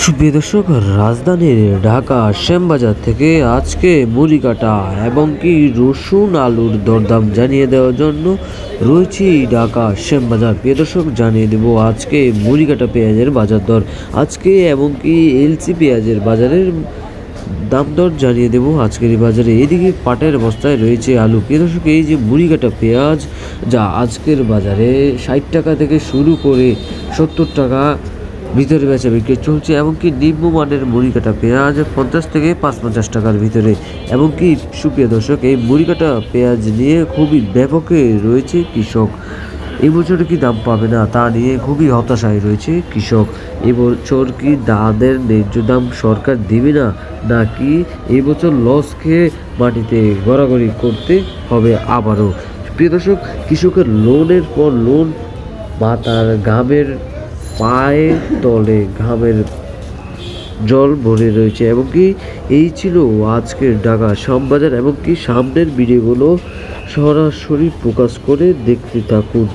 সুপ্রিয় দর্শক, রাজধানীর ঢাকা শ্যামবাজার থেকে আজকে মুড়ি কাটা এবং কি রসুন আলুর দরদাম জানিয়ে দেওয়ার জন্য রয়েছি ঢাকা শ্যামবাজার। প্রিয় দর্শক, জানিয়ে দেব আজকে মুড়ি কাটা পেঁয়াজের বাজার দর আজকে এবং কি এলসি পেঁয়াজের বাজারের দাম দর জানিয়ে দেবো আজকের এই বাজারে। এদিকে পাটের বস্তায় রয়েছে আলু। প্রিয় দর্শক, এই যে মুড়ি কাটা পেঁয়াজ যা আজকের বাজারে 60 টাকা থেকে শুরু করে 70 টাকা ভিতরে বেচা বিক্রি চলছে, এমনকি নিম্নমানের মুড়ি কাটা পেঁয়াজ 50 থেকে 55 টাকার ভিতরে। এমনকি সুপ্রিয় দর্শক, এই মুড়ি কাটা পেঁয়াজ নিয়ে খুবই ব্যাপকে রয়েছে কৃষক। এবছর কি দাম পাবে না তা নিয়ে খুবই হতাশায় রয়েছে কৃষক। এবছর কি তাদের ন্যায্য দাম সরকার দেবে না, নাকি এবছর লস খেয়ে মাটিতে গড়াগড়ি করতে হবে আবারও। প্রিয় দর্শক, কৃষকের লোনের পর লোন, মাথার ঘামের পায়ের তলে ঘামের জল ভরে রয়েছে। এবং কি এই ছিল আজকের ঢাকা শ্যামবাজার, এবং কি সামনের ভিডিওগুলো সরাসরি ফোকাস করে দেখতে থাকুন।